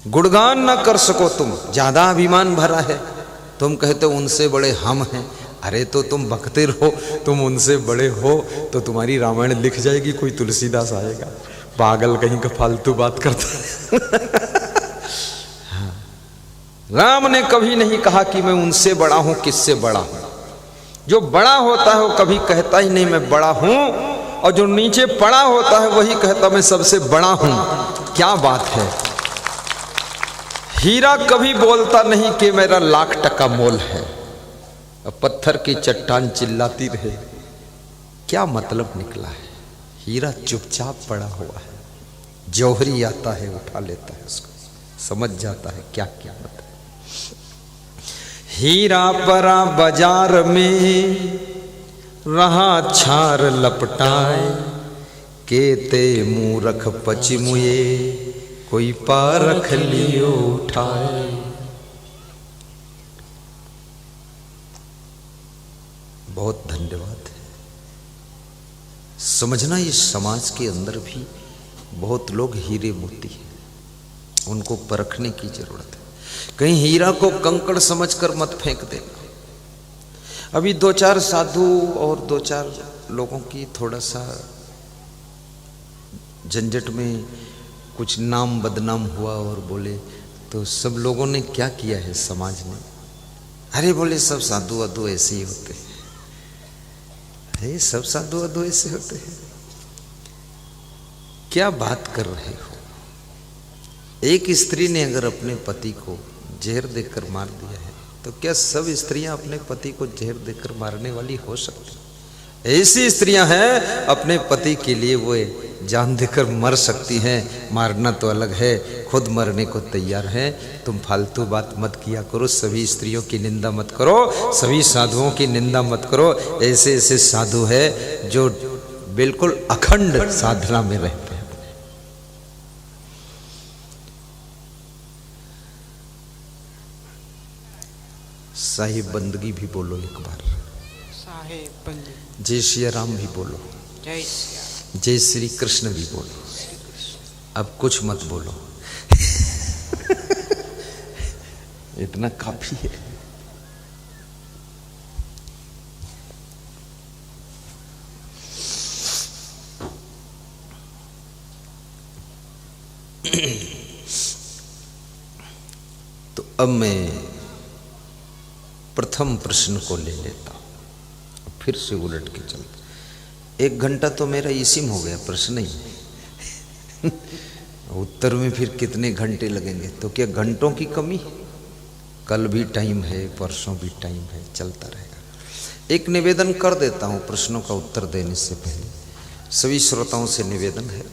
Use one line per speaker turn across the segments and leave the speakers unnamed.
गुणगान ना कर सको तुम, ज्यादा अभिमान भरा है। तुम कहते हो उनसे बड़े हम हैं। अरे तो तुम बकते रहो, तुम उनसे बड़े हो तो तुम्हारी रामायण लिख जाएगी, कोई तुलसीदास आएगा। पागल कहीं का फालतू बात करता है। हाँ। राम ने कभी नहीं कहा कि मैं उनसे बड़ा हूं, किससे बड़ा हूं। जो बड़ा होता है वो कभी कहता ही नहीं मैं बड़ा हूं, और जो नीचे पड़ा होता है वही कहता मैं सबसे बड़ा हूं। क्या बात है। हीरा कभी बोलता नहीं कि मेरा लाख टका मोल है, अब पत्थर की चट्टान चिल्लाती रहे। क्या मतलब निकला है। हीरा चुपचाप पड़ा हुआ है, जौहरी आता है उठा लेता है उसको, समझ जाता है क्या क्या मतलब। हीरा परा बाजार में रहा छार लपटाए, केते मूरख पचिमुए कोई पारख लियो उठाए। बहुत धन्यवाद है। समझना इस समाज के अंदर भी बहुत लोग हीरे मोती हैं, उनको परखने की जरूरत है। कहीं हीरा को कंकड़ समझकर मत फेंक देना। अभी दो चार साधु और दो चार लोगों की थोड़ा सा झंझट में कुछ नाम बदनाम हुआ और बोले तो सब लोगों ने क्या किया है समाज ने, अरे बोले सब साधु अधु ऐसे ही होते हैं। अरे सब साधु अधु ऐसे होते हैं, क्या बात कर रहे हो। एक स्त्री ने अगर अपने पति को जहर देकर मार दिया है तो क्या सब स्त्रियां अपने पति को जहर देकर मारने वाली हो सकती? ऐसी स्त्रियां हैं अपने पति के लिए वो जान देकर मर सकती हैं। मारना तो अलग है, खुद मरने को तैयार है। तुम फालतू बात मत किया करो, सभी स्त्रियों की निंदा मत करो, सभी साधुओं की निंदा मत करो। ऐसे ऐसे साधु है जो बिल्कुल अखंड साधना में रहते हैं। साहिब बंदगी भी बोलो एक बार,
साहिब बंदगी।
जय श्री राम भी बोलो,
जय
जय श्री कृष्ण भी बोलो। अब कुछ मत बोलो। इतना काफी है। तो अब मैं प्रथम प्रश्न को ले लेता हूं, फिर से उलट के चलता। 1 घंटा तो मेरा इसी में हो गया प्रश्न ही। उत्तर में फिर कितने घंटे लगेंगे? तो क्या घंटों की कमी? कल भी टाइम है, परसों भी टाइम है, चलता रहेगा। एक निवेदन कर देता हूं प्रश्नों का उत्तर देने से पहले। सभी श्रोताओं से निवेदन है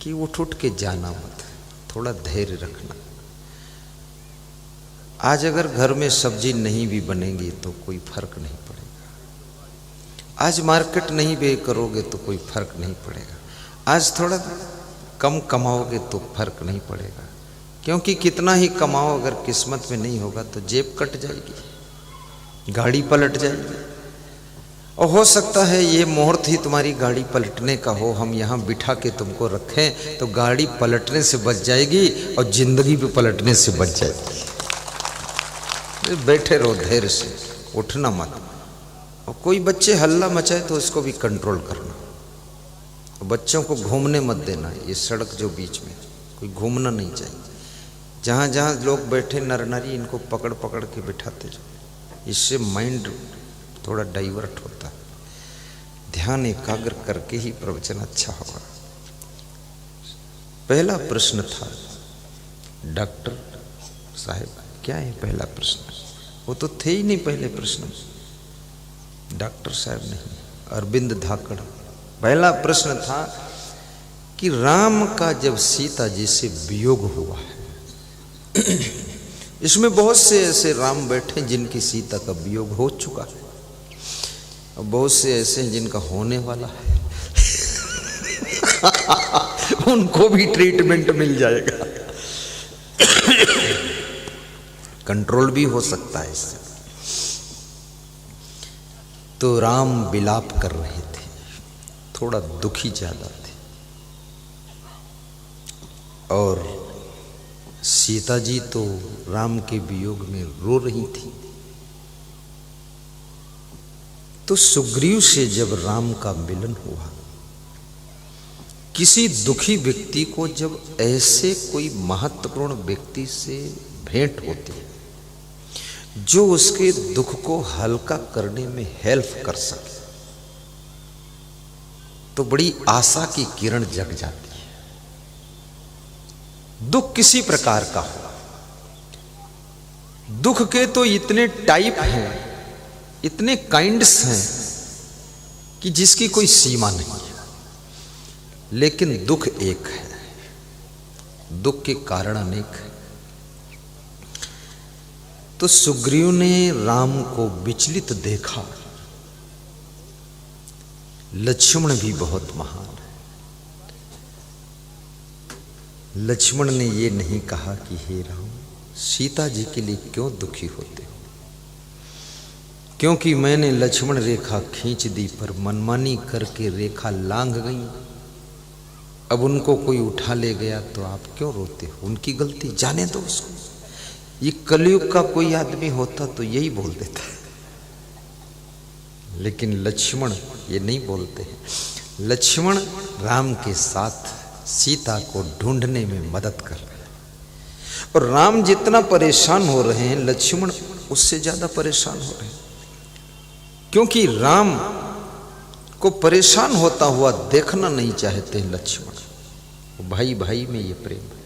कि उठ के जाना मत, थोड़ा धैर्य रखना। आज अगर घर में सब्जी नहीं भी बनेगी तो कोई फर्क नहीं पड़ेगा। आज मार्केट नहीं बे करोगे तो कोई फर्क नहीं पड़ेगा। आज थोड़ा कम कमाओगे तो फर्क नहीं पड़ेगा, क्योंकि कितना ही कमाओ अगर किस्मत में नहीं होगा तो जेब कट जाएगी, गाड़ी पलट जाएगी। और हो सकता है ये मुहूर्त ही तुम्हारी गाड़ी पलटने का हो, हम यहाँ बिठा के तुमको रखें तो गाड़ी पलटने से बच जाएगी और जिंदगी भी पलटने से बच जाएगी। बैठे रहो धैर्य से, उठना मत। और कोई बच्चे हल्ला मचाए तो उसको भी कंट्रोल करना। बच्चों को घूमने मत देना। ये सड़क जो बीच में कोई घूमना नहीं चाहिए। जहाँ जहाँ लोग बैठे नर नारी, इनको पकड़ पकड़ के बिठाते जाओ। इससे माइंड थोड़ा डाइवर्ट होता है। ध्यान एकाग्र करके ही प्रवचन अच्छा होगा। पहला प्रश्न था डॉक्टर साहब, क्या है पहला प्रश्न? वो तो थे ही नहीं पहले प्रश्न। डॉक्टर साहब नहीं, अरविंद धाकड़। पहला प्रश्न था कि राम का जब सीता जी से वियोग हुआ है, इसमें बहुत से ऐसे राम बैठे जिनकी सीता का वियोग हो चुका है, और बहुत से ऐसे जिनका होने वाला है। उनको भी ट्रीटमेंट मिल जाएगा। कंट्रोल भी हो सकता है इससे। तो राम विलाप कर रहे थे, थोड़ा दुखी ज्यादा थे। और सीता जी तो राम के वियोग में रो रही थी। तो सुग्रीव से जब राम का मिलन हुआ, किसी दुखी व्यक्ति को जब ऐसे कोई महत्वपूर्ण व्यक्ति से भेंट होती है जो उसके दुख को हल्का करने में हेल्प कर सके, तो बड़ी आशा की किरण जग जाती है। दुख किसी प्रकार का हो, दुख के तो इतने टाइप हैं, इतने काइंड्स हैं कि जिसकी कोई सीमा नहीं है, लेकिन दुख एक है, दुख के कारण अनेक है। तो सुग्रीव ने राम को विचलित देखा। लक्ष्मण भी बहुत महान है। लक्ष्मण ने ये नहीं कहा कि हे राम, सीता जी के लिए क्यों दुखी होते हो, क्योंकि मैंने लक्ष्मण रेखा खींच दी पर मनमानी करके रेखा लांघ गई, अब उनको कोई उठा ले गया तो आप क्यों रोते हो, उनकी गलती, जाने दो उसको। ये कलयुग का कोई आदमी होता तो यही बोल देता है, लेकिन लक्ष्मण ये नहीं बोलते हैं। लक्ष्मण राम के साथ सीता को ढूंढने में मदद कर रहे हैं, और राम जितना परेशान हो रहे हैं लक्ष्मण उससे ज्यादा परेशान हो रहे हैं, क्योंकि राम को परेशान होता हुआ देखना नहीं चाहते लक्ष्मण। भाई भाई में ये प्रेम है।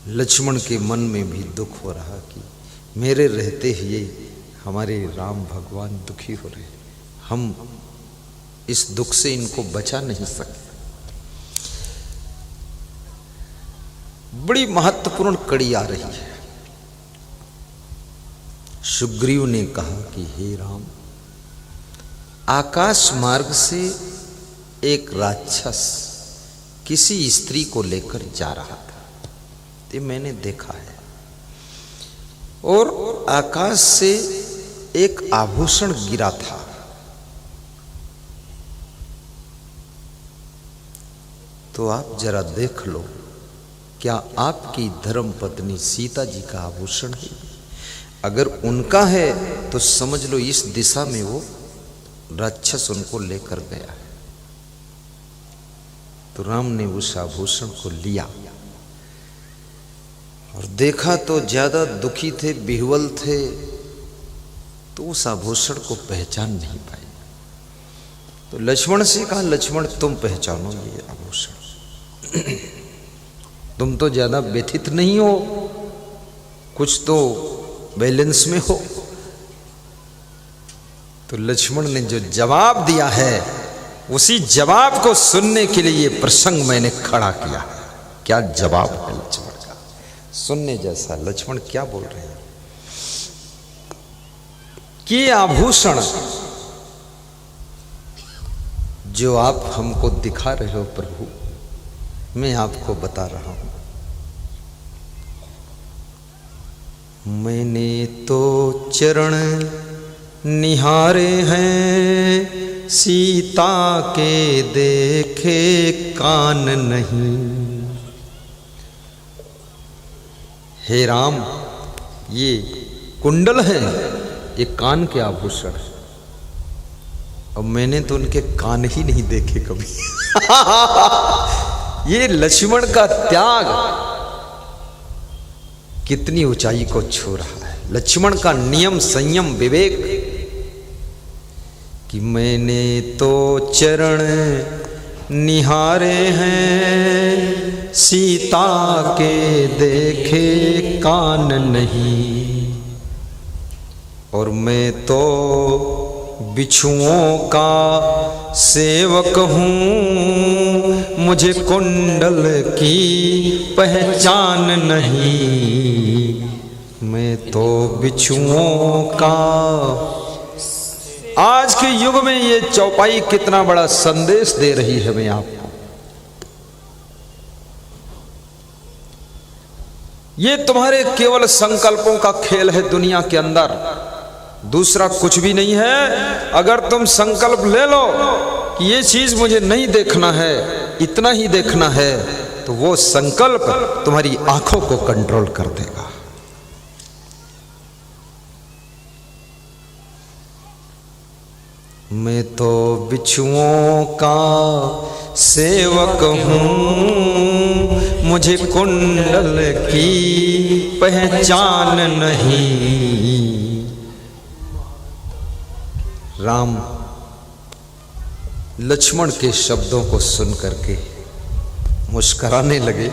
लक्ष्मण के मन में भी दुख हो रहा कि मेरे रहते हुए हमारे राम भगवान दुखी हो रहे हैं, हम इस दुख से इनको बचा नहीं सकते। बड़ी महत्वपूर्ण कड़ी आ रही है। सुग्रीव ने कहा कि हे राम, आकाश मार्ग से एक राक्षस किसी स्त्री को लेकर जा रहा था, ये मैंने देखा है, और आकाश से एक आभूषण गिरा था। तो आप जरा देख लो, क्या आपकी धर्म पत्नी सीता जी का आभूषण है? अगर उनका है तो समझ लो इस दिशा में वो राक्षस उनको लेकर गया है। तो राम ने उस आभूषण को लिया और देखा तो ज्यादा दुखी थे, विह्वल थे, तो उस आभूषण को पहचान नहीं पाए। तो लक्ष्मण से कहा, लक्ष्मण तुम पहचानो ये आभूषण, तुम तो ज्यादा व्यथित नहीं हो, कुछ तो बैलेंस में हो। तो लक्ष्मण ने जो जवाब दिया है, उसी जवाब को सुनने के लिए ये प्रसंग मैंने खड़ा किया। क्या जवाब है लक्ष्मण का, सुनने जैसा। लक्ष्मण क्या बोल रहे हैं कि आभूषण जो आप हमको दिखा रहे हो प्रभु, मैं आपको बता रहा हूं, मैंने तो चरण निहारे हैं, सीता के देखे कान नहीं। हे राम, ये कुंडल है, ये कान के आभूषण है, और मैंने तो उनके कान ही नहीं देखे कभी। ये लक्ष्मण का त्याग कितनी ऊंचाई को छू रहा है। लक्ष्मण का नियम, संयम, विवेक कि मैंने तो चरण निहारे हैं, सीता के देखे कान नहीं, और मैं तो बिच्छुओं का सेवक हूँ, मुझे कुंडल की पहचान नहीं, मैं तो बिच्छुओं का। आज के युग में ये चौपाई कितना बड़ा संदेश दे रही है मैं आपको। ये तुम्हारे केवल संकल्पों का खेल है दुनिया के अंदर, दूसरा कुछ भी नहीं है। अगर तुम संकल्प ले लो कि ये चीज मुझे नहीं देखना है, इतना ही देखना है, तो वो संकल्प तुम्हारी आंखों को कंट्रोल कर देगा। मैं तो बिच्छुओं का सेवक हूँ, मुझे कुंडल की पहचान नहीं। राम लक्ष्मण के शब्दों को सुन करके मुस्कराने लगे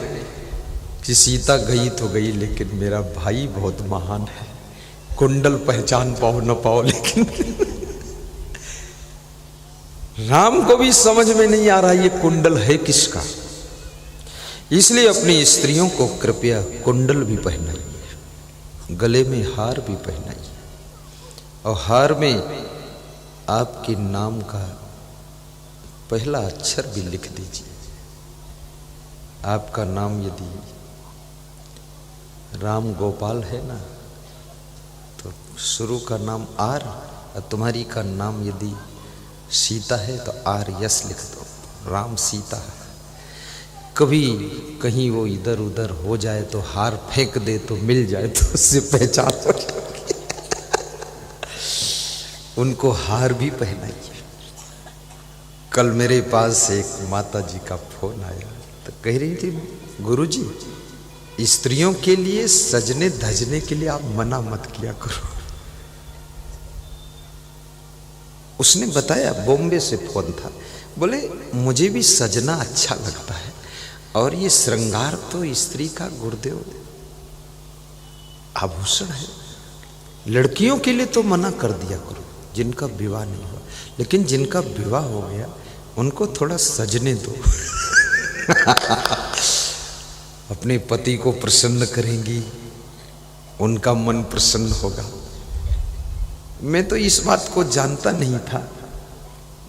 कि सीता गई तो गई, लेकिन मेरा भाई बहुत महान है। कुंडल पहचान पाओ न पाओ, लेकिन राम को भी समझ में नहीं आ रहा ये कुंडल है किसका। इसलिए अपनी स्त्रियों को कृपया कुंडल भी पहनाइए, गले में हार भी पहनाइए, और हार में आपके नाम का पहला अक्षर भी लिख दीजिए। आपका नाम यदि राम गोपाल है ना, तो शुरू का नाम आर, और तुम्हारी का नाम यदि सीता है तो आर यस लिख दो, राम सीता। कभी कहीं वो इधर उधर हो जाए तो हार फेंक दे तो मिल जाए, तो उससे पहचान हो जाएगी। उनको हार भी पहनाइए। कल मेरे पास एक माता जी का फोन आया, तो कह रही थी गुरुजी स्त्रियों के लिए सजने धजने के लिए आप मना मत किया करो। उसने बताया, बॉम्बे से फोन था, बोले मुझे भी सजना अच्छा लगता है, और ये श्रृंगार तो स्त्री का गुरुदेव आभूषण है। लड़कियों के लिए तो मना कर दिया करो जिनका विवाह नहीं हुआ, लेकिन जिनका विवाह हो गया उनको थोड़ा सजने दो। अपने पति को प्रसन्न करेंगी, उनका मन प्रसन्न होगा। मैं तो इस बात को जानता नहीं था,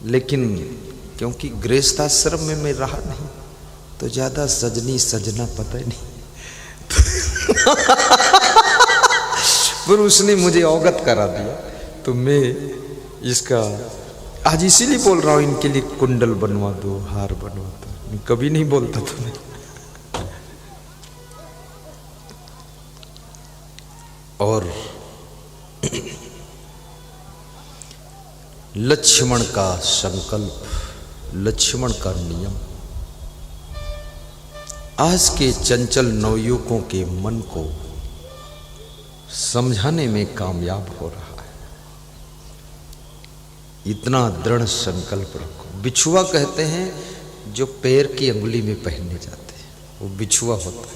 लेकिन क्योंकि गृहस्थाश्रम में मैं रहा नहीं, तो ज्यादा सजनी सजना पता ही नहीं। पर उसने मुझे अवगत करा दिया, तो मैं इसका आज इसीलिए बोल रहा हूं, इनके लिए कुंडल बनवा दो, हार बनवा दो। मैं कभी नहीं बोलता था मैं। और लक्ष्मण का संकल्प, लक्ष्मण का नियम आज के चंचल नवयुवकों के मन को समझाने में कामयाब हो रहा है। इतना दृढ़ संकल्प रखो। बिछुआ कहते हैं जो पैर की अंगुली में पहनने जाते हैं, वो बिछुआ होता है।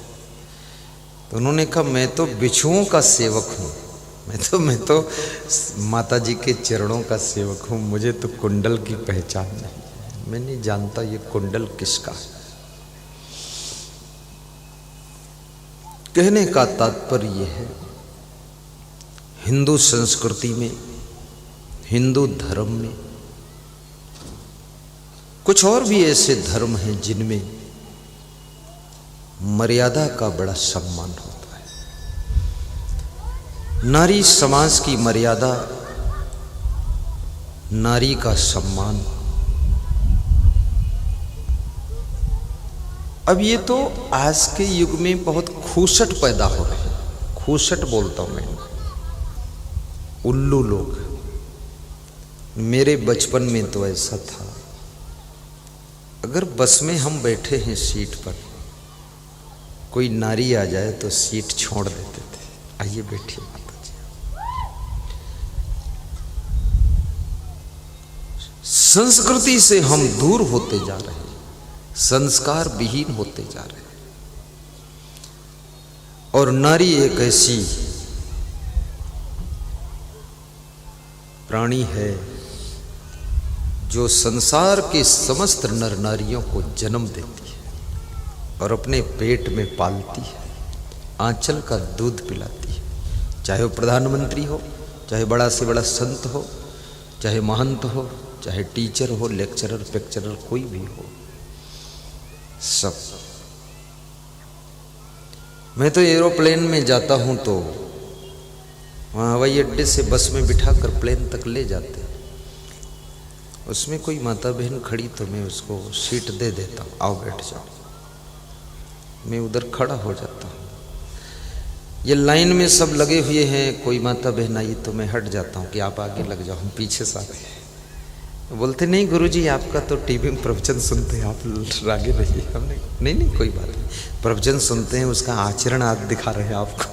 तो उन्होंने कहा मैं तो बिछुओं का सेवक हूँ, मैं तो माता जी के चरणों का सेवक हूँ, मुझे तो कुंडल की पहचान नहीं, मैं नहीं जानता ये कुंडल किसका है। कहने का तात्पर्य यह है, हिंदू संस्कृति में, हिंदू धर्म में कुछ और भी ऐसे धर्म हैं जिनमें मर्यादा का बड़ा सम्मान होता है। नारी समाज की मर्यादा, नारी का सम्मान। अब ये तो आज के युग में बहुत खूसट पैदा हो रहे हैं। खूसट बोलता हूं मैं, उल्लू लोग। मेरे बचपन में तो ऐसा था, अगर बस में हम बैठे हैं सीट पर, कोई नारी आ जाए तो सीट छोड़ देते थे, आइए बैठिए माता जी। संस्कृति से हम दूर होते जा रहे हैं, संस्कार विहीन होते जा रहे हैं। और नारी एक ऐसी प्राणी है जो संसार के समस्त नर नारियों को जन्म देती है और अपने पेट में पालती है, आंचल का दूध पिलाती है। चाहे वो प्रधानमंत्री हो, चाहे बड़ा से बड़ा संत हो, चाहे महंत हो, चाहे टीचर हो, लेक्चरर पेक्चरर, कोई भी हो, सब। मैं तो एरोप्लेन में जाता हूं तो वहाँ हवाई अड्डे से बस में बिठा कर प्लेन तक ले जाते, उसमें कोई माता बहन खड़ी तो मैं उसको सीट दे देता हूँ, आओ बैठ जाओ। मैं उधर खड़ा हो जाता हूँ। ये लाइन में सब लगे हुए हैं, कोई माता बहन आई तो मैं हट जाता हूँ कि आप आगे लग जाओ, हम पीछे से आते हैं। बोलते नहीं गुरुजी आपका तो टीवी में प्रवचन सुनते हैं, आप आगे रहिए। हमने नहीं कोई बात नहीं, प्रवचन सुनते हैं उसका आचरण आज दिखा रहे हैं आपको।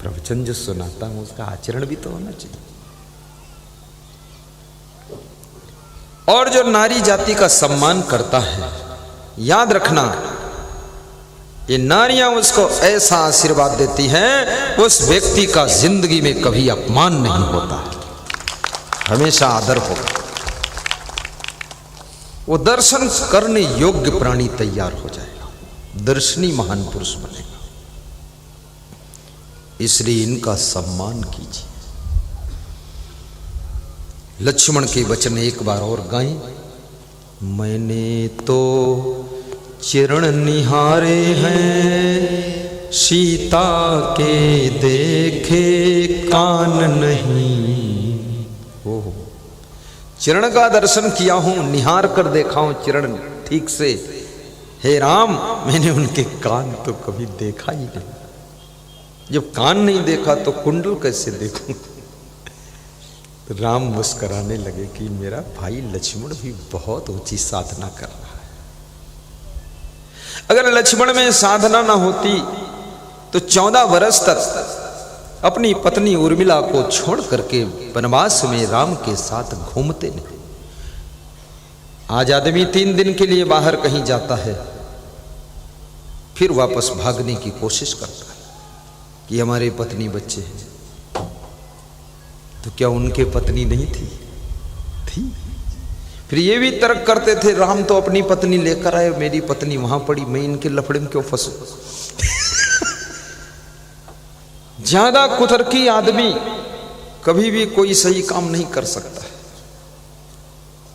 प्रवचन जो सुनाता हूँ उसका आचरण भी तो होना चाहिए। और जो नारी जाति का सम्मान करता है, याद रखना ये नारियां उसको ऐसा आशीर्वाद देती हैं, उस व्यक्ति का जिंदगी में कभी अपमान नहीं होता, हमेशा आदर होगा। वो दर्शन करने योग्य प्राणी तैयार हो जाएगा, दर्शनी महान पुरुष बनेगा। इसलिए इनका सम्मान कीजिए। लक्ष्मण के वचन एक बार और गाएं। मैंने तो चरण निहारे हैं, सीता के देखे कान नहीं। ओह, चरण का दर्शन किया हूं, निहार कर देखा हूं चरण ठीक से। हे राम, मैंने उनके कान तो कभी देखा ही नहीं। जब कान नहीं देखा तो कुंडल कैसे देखूं? राम मुस्कराने लगे कि मेरा भाई लक्ष्मण भी बहुत ऊंची साधना कर रहा है। अगर लक्ष्मण में साधना ना होती तो 14 वर्ष तक अपनी पत्नी उर्मिला को छोड़ करके वनवास में राम के साथ घूमते नहीं। आज आदमी 3 दिन के लिए बाहर कहीं जाता है, फिर वापस भागने की कोशिश करता है कि हमारे पत्नी बच्चे हैं। तो क्या उनके पत्नी नहीं थी? फिर ये भी तर्क करते थे, राम तो अपनी पत्नी लेकर आए, मेरी पत्नी वहां पड़ी, मैं इनके लफड़े में क्यों फंसू? ज्यादा कुतर्की आदमी कभी भी कोई सही काम नहीं कर सकता है।